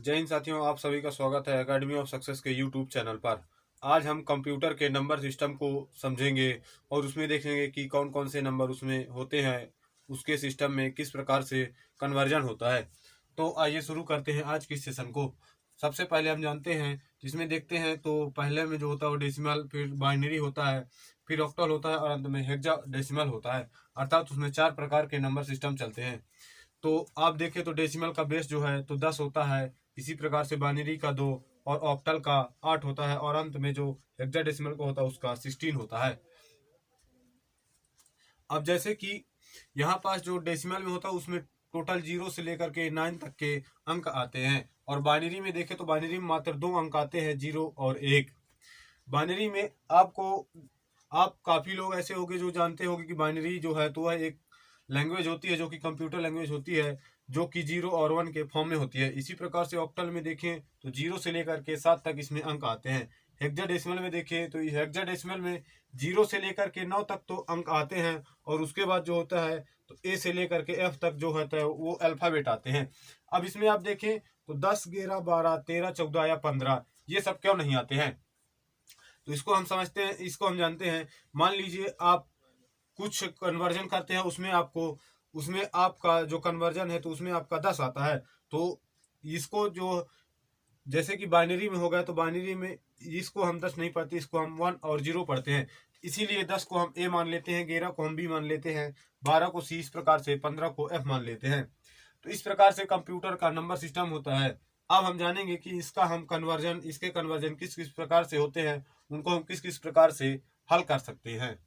जय हिंद साथियों, आप सभी का स्वागत है एकेडमी ऑफ सक्सेस के यूट्यूब चैनल पर। आज हम कंप्यूटर के नंबर सिस्टम को समझेंगे और उसमें देखेंगे कि कौन कौन से नंबर उसमें होते हैं, उसके सिस्टम में किस प्रकार से कन्वर्जन होता है। तो आइए शुरू करते हैं आज की सेशन को। सबसे पहले हम जानते हैं, जिसमें देखते हैं तो पहले में जो होता है वो डेसिमल, फिर बाइनरी होता है, फिर ऑक्टल होता है और अंत में हेक्साडेसिमल होता है। अर्थात उसमें 4 प्रकार के नंबर सिस्टम चलते हैं। तो आप देखें तो डेसिमल का बेस जो है तो 10 होता है। इसी प्रकार से बाइनरी का 2 और ऑक्टल का 8 होता है और अंत में जो हेक्साडेसिमल का होता है उसका 16 होता है। अब जैसे कि यहाँ पास जो डेसिमल में होता है उसमें टोटल 0 से लेकर के 9 तक के अंक आते हैं, और बाइनरी में देखें तो बाइनरी में मात्र 2 अंक आते हैं, 0 और 1। बाइनरी में आप काफ़ी लोग ऐसे होंगे जो जानते होंगे कि बाइनरी जो है तो वह एक लैंग्वेज होती है, जो कि कंप्यूटर लैंग्वेज होती है, जो कि 0 और 1 के फॉर्म में होती है। इसी प्रकार से ऑक्टल में देखें तो 0 से लेकर के 7 तक इसमें अंक आते हैं। हेक्साडेसिमल में देखें तो हेक्साडेसिमल में 0 से लेकर के 9 तक तो अंक आते हैं, और उसके बाद जो होता है तो ए से लेकर के एफ तक जो होता है वो अल्फ़ाबेट आते हैं। अब इसमें आप देखें तो 10, 11, 12, 13, 14 या 15 ये सब क्यों नहीं आते हैं, तो इसको हम समझते हैं, इसको हम जानते हैं। मान लीजिए आप कुछ कन्वर्जन करते हैं, उसमें आपका जो कन्वर्जन है तो उसमें आपका 10 आता है। तो इसको जो जैसे कि बाइनरी में हो गया तो बाइनरी में इसको हम 10 नहीं पढ़ते, इसको हम 1 और 0 पढ़ते हैं। इसीलिए 10 को हम ए मान लेते हैं, 11 को हम बी मान लेते हैं, 12 को सी, इस प्रकार से 15 को एफ मान लेते हैं। तो इस प्रकार से कंप्यूटर का नंबर सिस्टम होता है। अब हम जानेंगे कि इसके कन्वर्जन किस किस प्रकार से होते हैं, उनको हम किस किस प्रकार से हल कर सकते हैं।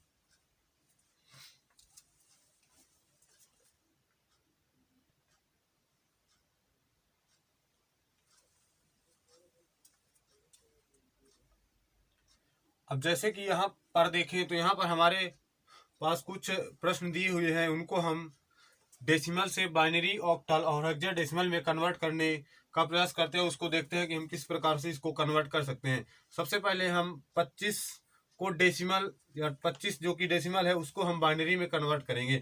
अब जैसे कि यहाँ पर देखें तो यहाँ पर हमारे पास कुछ प्रश्न दिए हुए हैं, उनको हम डेसिमल से बाइनरी, ऑक्टल और हेक्साडेसिमल में कन्वर्ट करने का प्रयास करते हैं। उसको देखते हैं कि हम किस प्रकार से इसको कन्वर्ट कर सकते हैं। सबसे पहले हम 25 को डेसिमल, या 25 जो कि डेसिमल है उसको हम बाइनरी में कन्वर्ट करेंगे।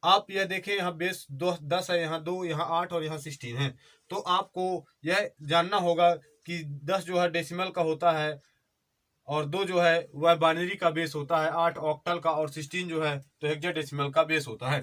आप यह देखें, यहाँ बेस 10 है, यहाँ 2, यहाँ 8 और यहाँ 16 है। तो आपको यह जानना होगा कि 10 जो है डेसिमल का होता है और 2 जो है वह बाइनरी का बेस होता है, 8 ऑक्टल का, और 16 जो है तो हेक्साडेसिमल का बेस होता है।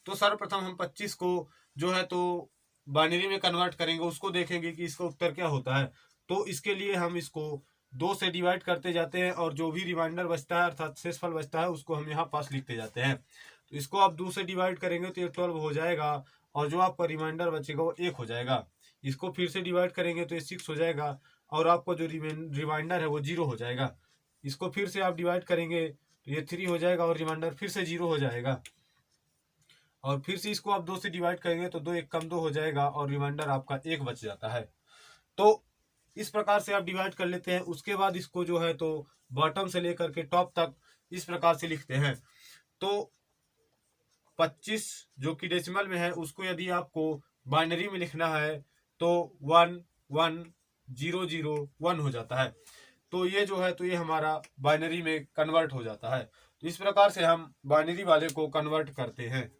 तो सर्वप्रथम हम 25 को जो है तो बाइनरी में कन्वर्ट करेंगे, उसको देखेंगे कि इसका उत्तर क्या होता है। तो इसके लिए हम इसको 2 से डिवाइड करते जाते हैं, और जो भी रिमाइंडर बचता है अर्थात शेषफल बचता है उसको हम यहाँ पास लिखते जाते हैं। तो इसको आप 2 से डिवाइड करेंगे तो ये 12 हो जाएगा, और जो आपका रिमाइंडर बचेगा वो 1 हो जाएगा। इसको फिर से डिवाइड करेंगे तो ये 6 हो जाएगा, और आपको जो रिमाइंडर है वो 0 हो जाएगा। इसको फिर से आप डिवाइड करेंगे तो ये 3 हो जाएगा, और रिमाइंडर फिर से 0 हो जाएगा। और फिर से इसको आप 2 से डिवाइड करेंगे तो 2 1 कम 2 हो जाएगा, और रिमाइंडर आपका 1 बच जाता है। तो इस प्रकार से आप डिवाइड कर लेते हैं। उसके बाद इसको जो है तो बॉटम से लेकर के टॉप तक इस प्रकार से लिखते हैं। तो 25 जो कि डेसिमल में है उसको यदि आपको बाइनरी में लिखना है तो 1 1 0 0 1 हो जाता है। तो ये जो है तो ये हमारा बाइनरी में कन्वर्ट हो जाता है। तो इस प्रकार से हम बाइनरी वाले को कन्वर्ट करते हैं।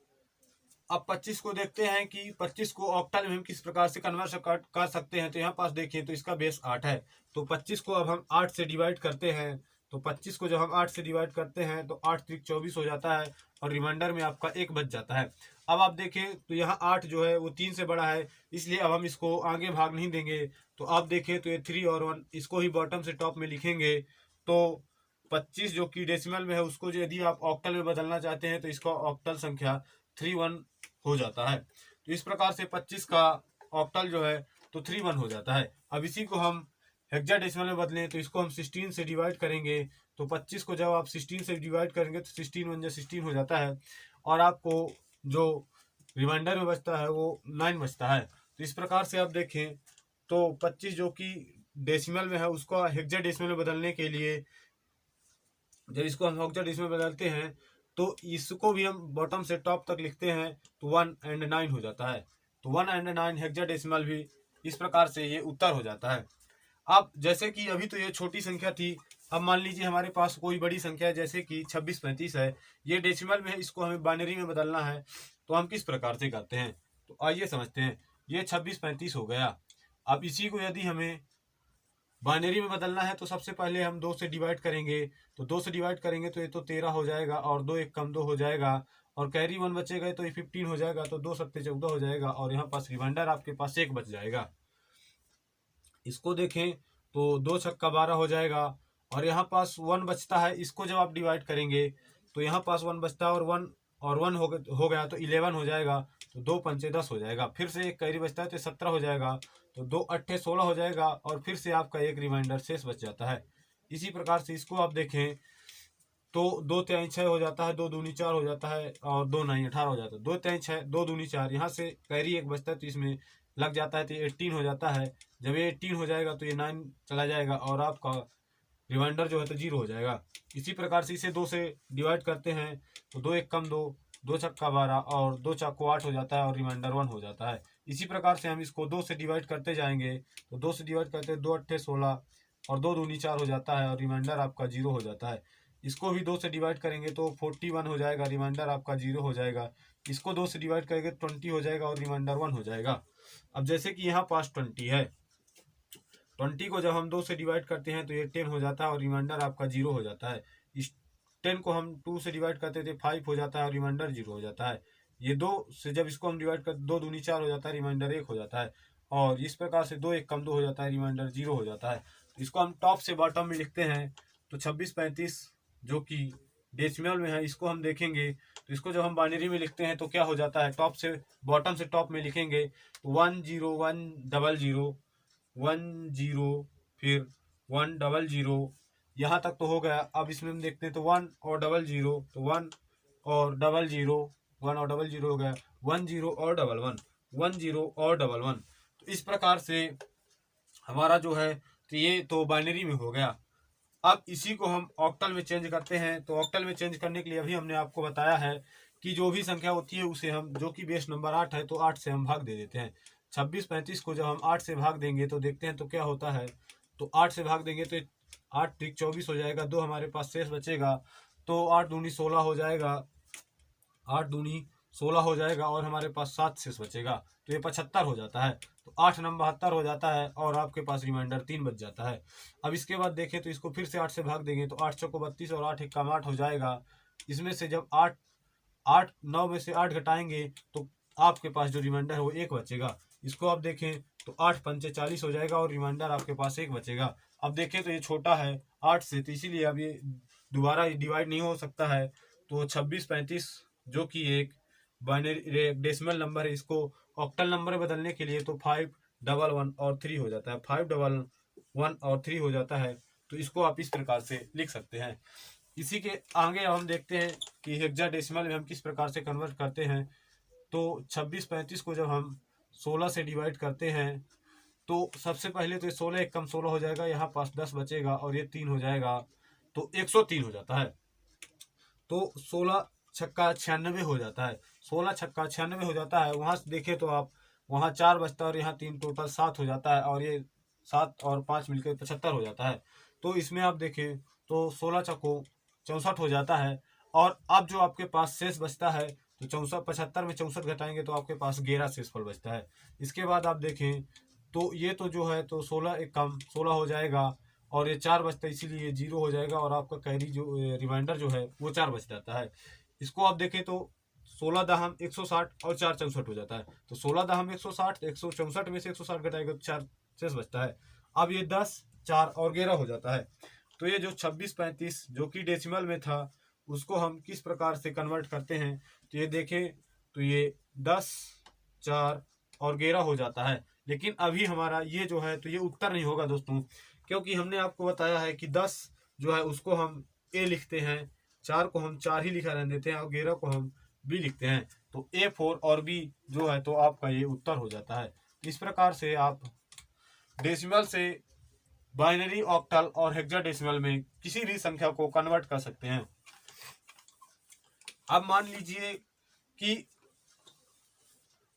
अब 25 को देखते हैं कि 25 को ऑक्टल में हम किस प्रकार से कन्वर्ट कर सकते हैं। तो यहाँ पास देखिए तो इसका बेस 8 है, तो 25 को अब हम 8 से डिवाइड करते हैं। तो 25 को जब हम 8 से डिवाइड करते हैं तो 8 त्रिक 24 हो जाता है, और रिमाइंडर में आपका 1 बच जाता है। अब आप देखें तो यहाँ 8 जो है वो 3 से बड़ा है, इसलिए अब हम इसको आगे भाग नहीं देंगे। तो आप देखें तो ये 3 और 1 इसको ही बॉटम से टॉप में लिखेंगे। तो 25 जो कि डेसिमल में है उसको यदि आप ऑक्टल में बदलना चाहते हैं तो इसका ऑक्टल संख्या 31 हो जाता है। तो इस प्रकार से 25 का ऑक्टल जो है तो 31 हो जाता है। अब इसी को हम हेक्साडेसिमल में बदलें तो इसको हम 16 से डिवाइड करेंगे। तो 25 को जब आप 16 से डिवाइड करेंगे तो 16 1 16 हो जाता है, और आपको जो रिमाइंडर में बचता है वो 9 बचता है। तो इस प्रकार से आप देखें तो 25 जो कि डेसिमल में है उसको हेक्साडेसिमल में बदलने के लिए जब इसको हम हेक्साडेसिमल में बदलते हैं तो इसको भी हम बॉटम से टॉप तक लिखते हैं तो 1 और 9 हो जाता है। तो 1 और 9 हेक्साडेसिमल भी इस प्रकार से ये उत्तर हो जाता है। अब जैसे कि अभी तो ये छोटी संख्या थी, अब मान लीजिए हमारे पास कोई बड़ी संख्या है जैसे कि 26 35 है, ये डेसिमल में है, इसको हमें बाइनरी में बदलना है। तो हम किस प्रकार से करते हैं, तो आइए समझते हैं। ये 26 35 हो गया, अब इसी को यदि हमें बाइनरी में बदलना है तो सबसे पहले हम 2 से डिवाइड करेंगे, तो 2 से डिवाइड करेंगे तो ये तो 13 हो जाएगा और 2 एक कम 2 हो जाएगा और कैरी 1 बचेगा तो ये 15 हो जाएगा, तो 2 सत्ते 14 हो जाएगा और यहाँ पास रिमाइंडर आपके पास 1 बच जाएगा। इसको देखें तो 2 छक्का 12 हो जाएगा और यहाँ पास 1 बचता है। इसको जब आप डिवाइड करेंगे तो यहाँ पास 1 बचता है और 1 हो गया तो 11 हो जाएगा, तो 2 पंचे 10 हो जाएगा। फिर से एक कैरी बचता है तो 17 हो जाएगा, तो 2 अट्ठे 16 हो जाएगा और फिर से आपका एक रिमाइंडर शेष बच जाता है। इसी प्रकार से इसको आप देखें तो 2 तिहाई 6 हो जाता है, 2 दूनी 4 हो जाता है और 2 9 18 हो जाता है। 2 तिहाई 6 2 दूनी 4, यहाँ से कैरी एक बचता है तो इसमें लग जाता है तो ये 18 हो जाता है। जब ये 18 हो जाएगा तो ये 9 चला जाएगा और आपका रिमाइंडर जो है तो 0 हो जाएगा। इसी प्रकार से इसे 2 से डिवाइड करते हैं तो 2 एक कम 2, 2 छक्का 12 और 2 चक्को 8 हो जाता है और रिमाइंडर 1 हो जाता है। इसी प्रकार से हम इसको 2 से डिवाइड करते जाएंगे तो 2 से डिवाइड करते हैं 2 अट्ठे 16 और 2 दूनी 4 हो जाता है और रिमाइंडर आपका 0 हो जाता है। इसको भी 2 से डिवाइड करेंगे तो 41 हो जाएगा, रिमाइंडर आपका 0 हो जाएगा। इसको 2 से डिवाइड करेंगे 20 हो जाएगा और रिमाइंडर 1 हो जाएगा। अब जैसे कि यहाँ पास 20 है, 20 को जब हम 2 से डिवाइड करते हैं तो ये 10 हो जाता है और रिमाइंडर आपका 0 हो जाता है। इस 10 को हम 2 से डिवाइड करते थे 5 हो जाता है और रिमाइंडर 0 हो जाता है। ये 2 से जब इसको हम डिवाइड करते 2 दूनी 4 हो जाता है, रिमाइंडर 1 हो जाता है और इस प्रकार से 2 एक कम 2 हो जाता है, रिमाइंडर 0 हो जाता है। तो इसको हम टॉप से बॉटम में लिखते हैं तो 26 35 जो कि डेसिमल में है इसको हम देखेंगे तो इसको जब हम बाइनरी में लिखते हैं तो क्या हो जाता है, टॉप से बॉटम से टॉप में लिखेंगे तो 1 0 1 0 0 1 0 फिर 1 0 0, यहाँ तक तो हो गया। अब इसमें हम देखते हैं तो 1 और 0 0 तो 1 और 0 0, 1 और 0 0 हो गया, 1 0 और 1 1, 1 0 और 1 1। तो इस प्रकार से हमारा जो है तो ये तो बाइनरी में हो गया। अब इसी को हम ऑक्टल में चेंज करते हैं तो ऑक्टल में चेंज करने के लिए अभी हमने आपको बताया है कि जो भी संख्या होती है उसे हम, जो कि बेस नंबर 8 है तो 8 से हम भाग दे देते हैं। 26 35 को जब हम 8 से भाग देंगे तो देखते हैं तो क्या होता है, तो 8 से भाग देंगे तो 8 त्रिक 24 हो जाएगा, 2 हमारे पास शेष बचेगा तो 8 दूनी 16 हो जाएगा, 8 दूनी 16 हो जाएगा और हमारे पास 7 शेष बचेगा तो ये 75 हो जाता है। तो 8 नंबर 72 हो जाता है और आपके पास रिमाइंडर 3 बच जाता है। अब इसके बाद देखें तो इसको फिर से 8 से भाग देंगे तो 8 चौको 32 और 8 एक कम 8 हो जाएगा। इसमें से जब 8 9 में से 8 घटाएंगे तो आपके पास जो रिमाइंडर है वो 1 बचेगा। इसको आप देखें तो 8 पंचे 40 हो जाएगा और रिमाइंडर आपके पास 1 बचेगा। अब देखें तो ये छोटा है 8 से, तो इसीलिए अब ये दोबारा डिवाइड नहीं हो सकता है। तो 26 35 जो कि एक बाइनरी डेसिमल नंबर है, इसको ऑक्टल नंबर में बदलने के लिए तो 5 1 1 और 3 हो जाता है, 5 1 1 और 3 हो जाता है। तो इसको आप इस प्रकार से लिख सकते हैं। इसी के आगे हम देखते हैं कि हेक्साडेसिमल में हम किस प्रकार से कन्वर्ट करते हैं। तो 26 35 को जब हम 16 से डिवाइड करते हैं तो सबसे पहले तो 16 एक कम 16 हो जाएगा, यहाँ पास 10 बचेगा और ये 3 हो जाएगा तो 103 हो जाता है। तो 16 छक्का 96 हो जाता है, 16 छक्का 96 हो जाता है। वहाँ से देखें तो आप वहाँ 4 बचता है और यहाँ 3, टोटल 7 हो जाता है और ये 7 और 5 मिलकर 75 हो जाता है। तो इसमें आप देखें तो 16 चक्को 64 हो जाता है और अब जो आपके पास शेष बचता है तो 64 75 में 64 घटाएंगे तो आपके पास 11 शेषफल बचता है। इसके बाद आप देखें तो ये तो जो है तो 16 एक कम 16 हो जाएगा और ये 4 बचता है इसीलिए 0 हो जाएगा और आपका कैरी जो रिमाइंडर जो है वो 4 बच जाता है। इसको आप देखें तो 16 दहम 160 और 4 64 हो जाता है। तो 16 दहम 160, 164 में से 160 घटाएगा तो 4 शेष बचता है। अब ये 10 4 और 11 हो जाता है। तो ये जो 26 35 जो कि डेसिमल में था उसको हम किस प्रकार से कन्वर्ट करते हैं तो ये देखें तो ये 10 4 और 11 हो जाता है। लेकिन अभी हमारा ये जो है तो ये उत्तर नहीं होगा दोस्तों, क्योंकि हमने आपको बताया है कि 10 जो है उसको हम ए लिखते हैं, 4 को हम 4 ही लिखा रहने देते हैं और 11 को हम बी लिखते हैं। तो ए 4 और बी जो है तो आपका ये उत्तर हो जाता है। इस प्रकार से आप डेसिमल से बाइनरी, ऑक्टल और हेक्साडेसिमल में किसी भी संख्या को कन्वर्ट कर सकते हैं। अब मान लीजिए कि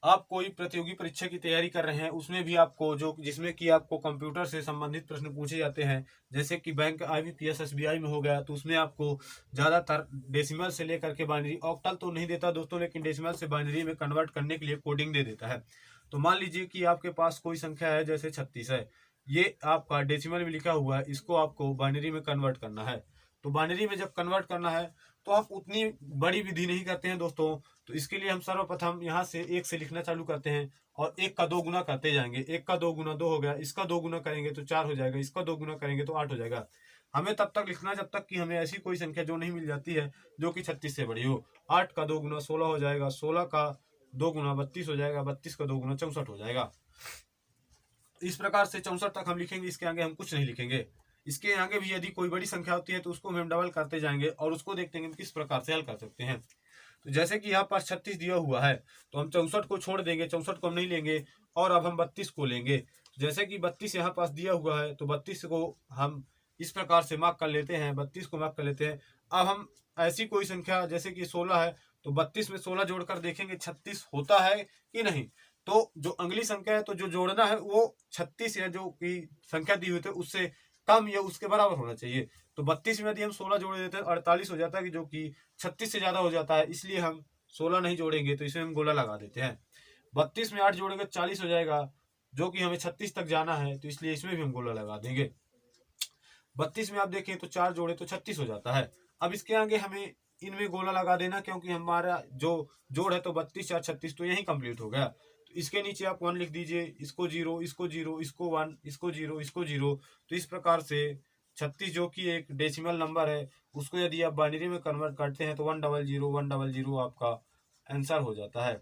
आप कोई प्रतियोगी परीक्षा की तैयारी कर रहे हैं, उसमें भी आपको जिसमें कि आपको कंप्यूटर से संबंधित प्रश्न पूछे जाते हैं, जैसे कि बैंक IBPS SBI में हो गया, तो उसमें आपको ज़्यादातर डेसिमल से लेकर के बाइनरी, ऑक्टल तो नहीं देता दोस्तों लेकिन डेसिमल से बाइनरी में कन्वर्ट करने के लिए कोडिंग दे देता है। तो मान लीजिए कि आपके पास कोई संख्या है, जैसे 36 है, ये आपका डेसिमल में लिखा हुआ है, इसको आपको बाइनरी में कन्वर्ट करना है। तो बाइनरी में जब कन्वर्ट करना है तो आप उतनी बड़ी विधि नहीं करते हैं दोस्तों। तो इसके लिए हम सर्वप्रथम यहाँ से 1 से लिखना चालू करते हैं और 1 का 2 गुना करते जाएंगे। 1 का 2 गुना 2 हो गया, इसका 2 गुना करेंगे तो 4 हो जाएगा, इसका 2 गुना करेंगे तो 8 हो जाएगा। हमें तब तक लिखना जब तक कि हमें ऐसी कोई संख्या जो नहीं मिल जाती है जो कि 36 से बड़ी हो। 8 का 2 गुना 16 हो जाएगा, 16 का 2 गुना 32 हो जाएगा, 32 का 2 गुना 64 हो जाएगा। इस प्रकार से 64 तक हम लिखेंगे, इसके आगे हम कुछ नहीं लिखेंगे। इसके आगे भी यदि कोई बड़ी संख्या होती है तो उसको हम डबल करते जाएंगे और उसको देखते हैं किस प्रकार से हल कर सकते हैं। तो जैसे कि यहाँ पर 36 दिया हुआ है तो हम 64 को छोड़ देंगे, 64 को हम नहीं लेंगे और अब हम 32 को लेंगे। जैसे कि 32 यहाँ पास दिया हुआ है तो 32 को हम इस प्रकार से मार्क कर लेते हैं, 32 को मार्क कर लेते हैं। अब हम ऐसी कोई संख्या जैसे कि 16 है तो 32 में 16 जोड़कर देखेंगे 36 होता है कि नहीं। तो जो अगली संख्या है तो जो जोड़ना है वो 36 या जो की संख्या दी हुई थी उससे कम या उसके बराबर होना चाहिए। तो 32 में यदि हम 16 जोड़ देते हैं 48 हो जाता है, कि जो कि 36 से ज्यादा हो जाता है, इसलिए हम 16 नहीं जोड़ेंगे। तो इसमें हम गोला लगा देते हैं। 32 में 8 जोड़ेंगे 40 हो जाएगा, जो कि हमें 36 तक जाना है, तो इसलिए इसमें भी हम गोला लगा देंगे। 32 में आप देखें तो 4 जोड़े तो 36 हो जाता है। अब इसके आगे हमें इनमें गोला लगा देना, क्योंकि हमारा जो जोड़ है तो 32 4 36, तो यही कंप्लीट हो गया। तो इसके नीचे आप 1 लिख दीजिए, इसको 0, इसको 0, इसको 1, इसको 0, इसको 0। तो इस प्रकार से 36 जो कि एक डेसिमल नंबर है, उसको यदि आप बाइनरी में कन्वर्ट करते हैं तो 100 आपका आंसर हो जाता है।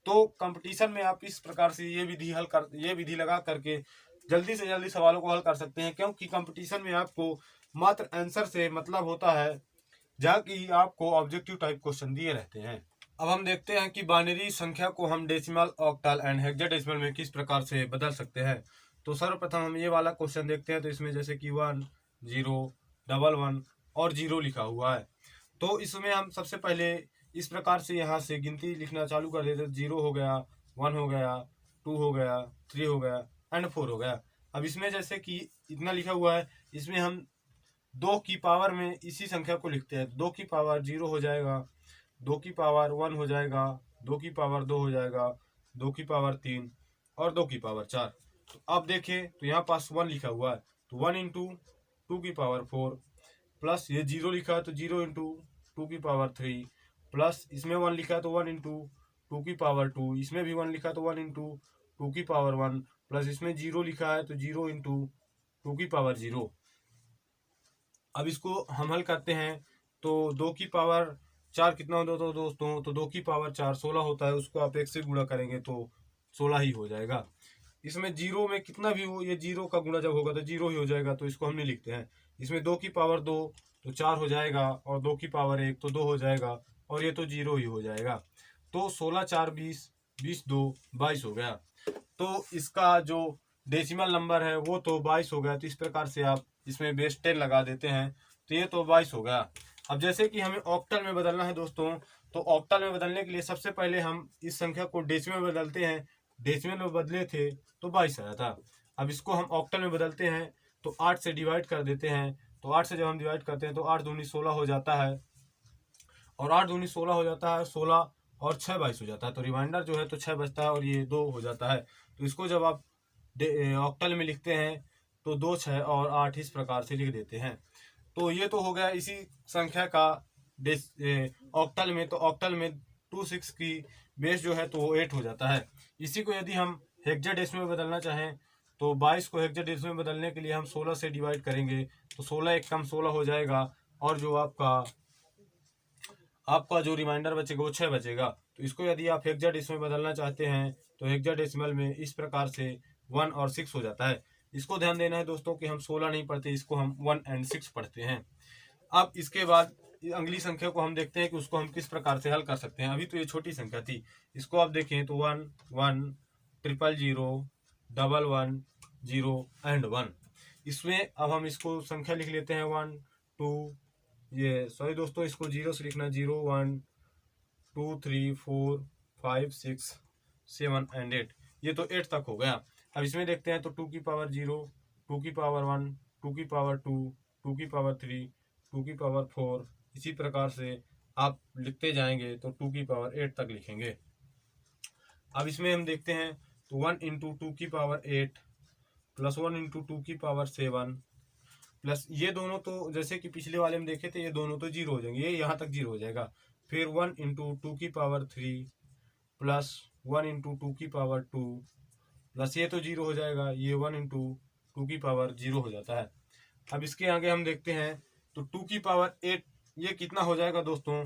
तो कंपटीशन में आप इस प्रकार से ये विधि लगा करके जल्दी से जल्दी सवालों को हल कर सकते हैं, क्योंकि कंपटीशन में आपको मात्र आंसर से मतलब होता है, जबकि आपको ऑब्जेक्टिव टाइप क्वेश्चन दिए रहते हैं। अब हम देखते हैं कि बाइनरी संख्या को हम डेसिमल, ऑक्टल एंड हेक्साडेसिमल में किस प्रकार से बदल सकते हैं। तो सर्वप्रथम हम ये वाला क्वेश्चन देखते हैं। तो इसमें जैसे कि 1 0 1 1 और 0 लिखा हुआ है, तो इसमें हम सबसे पहले इस प्रकार से यहाँ से गिनती लिखना चालू कर देते। 0 हो गया, 1 हो गया, 2 हो गया, 3 हो गया एंड 4 हो गया। अब इसमें जैसे कि इतना लिखा हुआ है, इसमें हम 2 की पावर में इसी संख्या को लिखते हैं। 2 की पावर 0 हो जाएगा, 2 की पावर 1 हो जाएगा, 2 की पावर 2 हो जाएगा, 2 की पावर 3 और 2 की पावर 4। तो अब देखें तो यहाँ पास 1 लिखा हुआ है, तो 1 इंटू 2 की पावर 4 प्लस ये 0 लिखा है तो 0 इंटू 2 की पावर 3 प्लस इसमें 1 लिखा है तो 1 इंटू 2 की पावर 2, इसमें भी 1 लिखा है तो 1 इंटू 2 की पावर 1 प्लस इसमें 0 लिखा है तो 0 इंटू 2 की पावर 0। अब इसको हम हल करते हैं तो 2 की पावर 4 कितना होता है दोस्तों, तो 2 की पावर 4 16 होता है, उसको आप 1 से गुणा करेंगे तो 16 ही हो जाएगा। इसमें 0 में कितना भी हो, ये 0 का गुणा जब होगा तो 0 ही हो जाएगा, तो इसको हम नहीं लिखते हैं। इसमें 2 की पावर 2 तो 4 हो जाएगा और 2 की पावर 1 तो 2 हो जाएगा और ये तो 0 ही हो जाएगा। तो 16 4 20, 20 2 22 हो गया। तो इसका जो डेसिमल नंबर है वो तो 22 हो गया। तो इस प्रकार से आप इसमें बेस 10 लगा देते हैं तो ये तो 22 हो गया। अब जैसे कि हमें ऑक्टल में बदलना है दोस्तों, तो ऑक्टल में बदलने के लिए सबसे पहले हम इस संख्या को डेसिमल में बदलते हैं। डेसिमल में बदले थे तो 22 आया था। अब इसको हम ऑक्टल में बदलते हैं तो 8 से डिवाइड कर देते हैं। तो 8 से जब हम डिवाइड करते हैं तो 8 दूनी 16 हो जाता है और 8 दूनी 16 हो जाता है, 16 और 6 22 हो जाता है। तो रिमाइंडर जो है तो 6 बचता है और ये 2 हो जाता है। तो इसको जब आप ऑक्टल में लिखते हैं तो 2 6 और 8 इस प्रकार से लिख देते हैं। तो ये तो हो गया इसी संख्या का ऑक्टल में। तो ऑक्टल में 2 6 की बेस जो है तो वो 8 हो जाता है। इसी को यदि हम हेक्साडेसिमल में बदलना चाहें तो 22 को हेक्साडेसिमल में बदलने के लिए हम 16 से डिवाइड करेंगे तो 16 एक कम 16 हो जाएगा और जो आपका जो रिमाइंडर बचेगा वो 6 बचेगा। तो इसको यदि आप हेक्साडेसिमल में बदलना चाहते हैं तो हेक्साडेसिमल में इस प्रकार से 1 और 6 हो जाता है। इसको ध्यान देना है दोस्तों कि हम 16 नहीं पढ़ते, इसको हम 1 और 6 पढ़ते हैं। अब इसके बाद अगली संख्या को हम देखते हैं कि उसको हम किस प्रकार से हल कर सकते हैं। अभी तो ये छोटी संख्या थी, इसको आप देखें तो 1 1 0 0 1 1 0 एंड 1। इसमें अब हम इसको संख्या लिख लेते हैं 1 2, ये सॉरी दोस्तों इसको 0 से लिखना, 0 1 2 3 4 5 6 7 एंड 8। ये तो 8 तक हो गया। अब इसमें देखते हैं तो 2 की पावर 0, 2 की पावर 1, 2 की पावर 2, 2 की पावर 3, 2 की पावर 4, इसी प्रकार से आप लिखते जाएंगे तो 2 की पावर 8 तक लिखेंगे। अब इसमें हम देखते हैं तो 1 इंटू 2 की पावर 8 प्लस 1 इंटू 2 की पावर 7 प्लस ये दोनों तो जैसे कि पिछले वाले में देखे थे, ये दोनों तो जीरो हो जाएंगे, ये यहाँ तक जीरो हो जाएगा। फिर 1 इंटू 2 की पावर 3 प्लस 1 इंटू 2 की पावर 2 प्लस ये तो जीरो हो जाएगा, ये 1 इंटू 2 की पावर जीरो हो जाता है। अब इसके आगे हम देखते हैं तो 2 की पावर 8 ये कितना हो जाएगा दोस्तों,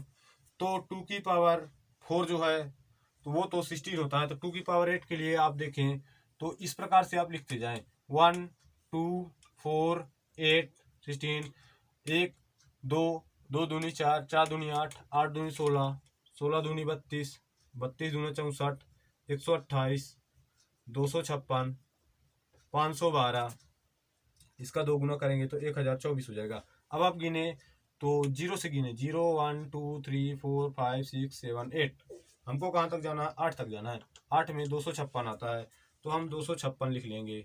तो 2 की पावर 4 जो है तो वो तो 16 होता है। तो 2 की पावर 8 के लिए आप देखें तो इस प्रकार से आप लिखते जाएं 1 2 4 8 16, 1 2 2 दूनी 4 4 दूनी 8 8 दूनी 16 16 दूनी 32 32 दूनी 64 128 256 512, इसका 2 गुना करेंगे तो 1024 हो जाएगा। अब आप गिने तो जीरो से गिने 0 1 2 3 4 5 6 7 8, हमको कहाँ तक जाना है, 8 तक जाना है। 8 में 256 आता है तो हम 256 लिख लेंगे।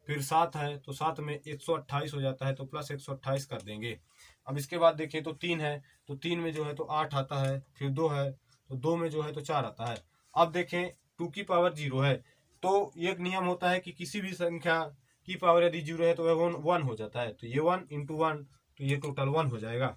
फिर 7 है तो 7 में 128 हो जाता है तो प्लस 128 कर देंगे। अब इसके बाद देखें तो 3 है तो 3 में जो है तो 8 आता है, फिर 2 है तो 2 में जो है तो 4 आता है। अब देखें 2 की पावर 0 है तो एक नियम होता है कि किसी भी संख्या की पावर यदि 0 है तो वह 1 हो जाता है। तो ये 1 इंटू 1 तो ये टोटल 1 हो जाएगा।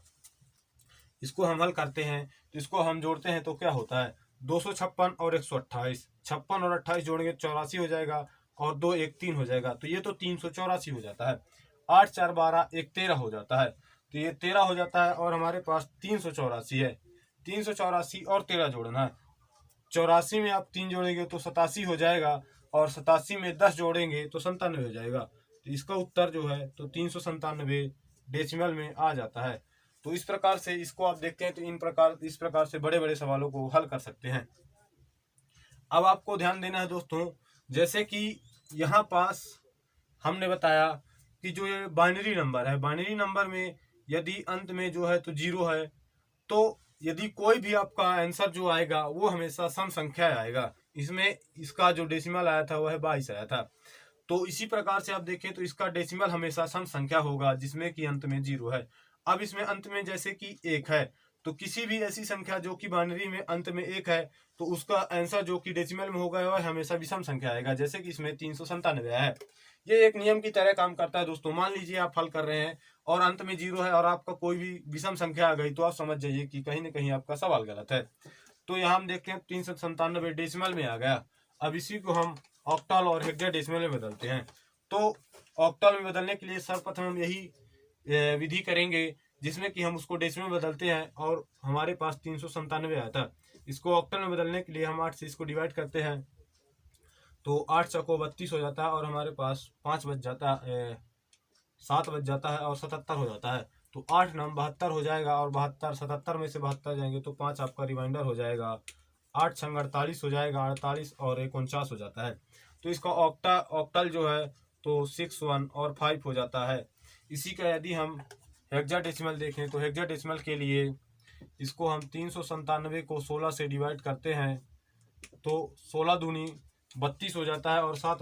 इसको हम हल करते हैं तो इसको हम जोड़ते हैं तो क्या होता है 256 और 128, 56 और 28 जोड़ेंगे 84 हो जाएगा और 2 1 3 हो जाएगा तो ये तो 384 हो जाता है। 8 4 12 1 13 हो जाता है तो ये 13 हो जाता है और हमारे पास 384 है। 384 और 13 जोड़ना है, 84 में आप 3 जोड़ेंगे तो 87 हो जाएगा और 87 में 10 जोड़ेंगे तो 97 हो जाएगा। तो इसका उत्तर जो है तो 397 डेसिमल में आ जाता है। तो इस प्रकार से इसको आप देखते हैं तो इस प्रकार से बड़े बड़े सवालों को हल कर सकते हैं। अब आपको ध्यान देना है दोस्तों, जैसे कि यहाँ पास हमने बताया कि जो ये बाइनरी नंबर है, बाइनरी नंबर में यदि अंत में जो है तो 0 है तो यदि कोई भी आपका आंसर जो आएगा वो हमेशा सम संख्या आएगा। इसमें इसका जो डेसिमल आया था वह 22 आया था। तो इसी प्रकार से आप देखें तो इसका डेसिमल हमेशा सम संख्या होगा जिसमें कि अंत में 0 है। अब इसमें अंत में जैसे कि 1 है तो किसी भी ऐसी संख्या जो कि बाइनरी में अंत में 1 है तो उसका आंसर जो कि डेसिमल में होगा वह हमेशा विषम संख्या आएगा, जैसे कि इसमें 397 है। ये एक नियम की तरह काम करता है दोस्तों। मान लीजिए आप हल कर रहे हैं और अंत में 0 है और आपका कोई भी विषम संख्या आ गई तो आप समझ जाइए कि कहीं ना कहीं आपका सवाल गलत है। तो यहाँ हम देखते हैं 397 डेसिमल में आ गया। अब इसी को हम ऑक्टल और हेक्साडेसिमल में बदलते हैं। तो ऑक्टल में बदलने के लिए सर्वप्रथम हम यही विधि करेंगे जिसमें कि हम उसको डेसिमल में बदलते हैं और हमारे पास 397 आया था। इसको ऑक्टल में बदलने के लिए हम 8 से इसको डिवाइड करते हैं तो 8 चौको 32 हो जाता है और हमारे पास 5 बच जाता है, 7 बच जाता है और 77 हो जाता है। तो 8 9 72 हो जाएगा और 72 77 में से 72 जाएंगे तो 5 आपका रिमाइंडर हो जाएगा। 8 छंग 48 हो जाएगा, 48 और 49 हो जाता है। तो इसका ऑक्टल जो है तो 6 1 और 5 हो जाता है। इसी का यदि हम हेक्साडेसिमल देखें तो हेक्साडेसिमल के लिए इसको हम 397 को 16 से डिवाइड करते हैं तो 16 दूनी 32 हो जाता है और 7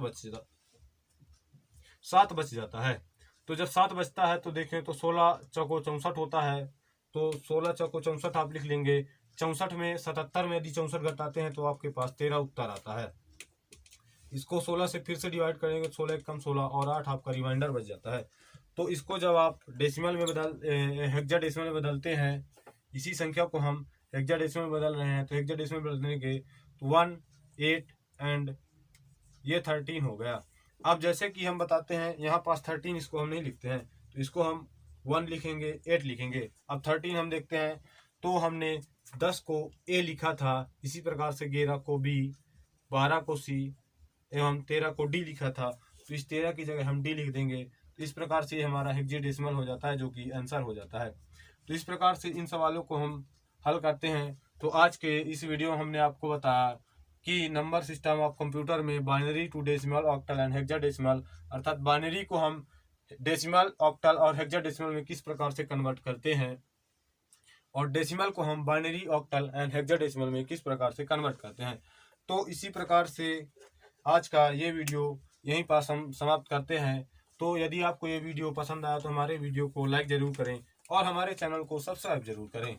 बच जाता है। तो जब 7 बचता है तो देखें तो 16 चौको 64 होता है तो 16 चौको 64 आप लिख लेंगे। 64 में 77 में यदि 64 घटाते हैं तो आपके पास 13 उत्तर आता है। इसको 16 से फिर से डिवाइड करेंगे, 16 कम 16 और 8 आपका रिमाइंडर बच जाता है। तो इसको जब आप डेसिमल में हेक्साडेसिमल में बदलते हैं, इसी संख्या को हम हेक्साडेसिमल में बदल रहे हैं तो हेक्साडेसिमल में बदलने के 1 8 एंड ये 13 हो गया। अब जैसे कि हम बताते हैं यहाँ पास 13 इसको हम नहीं लिखते हैं तो इसको हम 1 लिखेंगे 8 लिखेंगे। अब 13 हम देखते हैं तो हमने 10 को ए लिखा था, इसी प्रकार से 11 को बी, 12 को सी एवं 13 को डी लिखा था तो इस 13 की जगह हम डी लिख देंगे। तो इस प्रकार से हमारा हेक्साडेसिमल हो जाता है जो कि आंसर हो जाता है। तो इस प्रकार से इन सवालों को हम हल करते हैं। तो आज के इस वीडियो में हमने आपको बताया कि नंबर सिस्टम ऑफ कंप्यूटर में binary to decimal, octal and hexadecimal, अर्थात बाइनरी को हम डेसिमल, ऑक्टल और हेक्साडेसिमल में किस प्रकार से कन्वर्ट करते हैं और डेसिमल को हम बाइनरी, ऑक्टल एंड हेक्साडेसिमल में किस प्रकार से कन्वर्ट करते हैं। तो इसी प्रकार से आज का ये वीडियो यहीं पास हम समाप्त करते हैं। तो यदि आपको ये वीडियो पसंद आया तो हमारे वीडियो को लाइक ज़रूर करें और हमारे चैनल को सब्सक्राइब जरूर करें।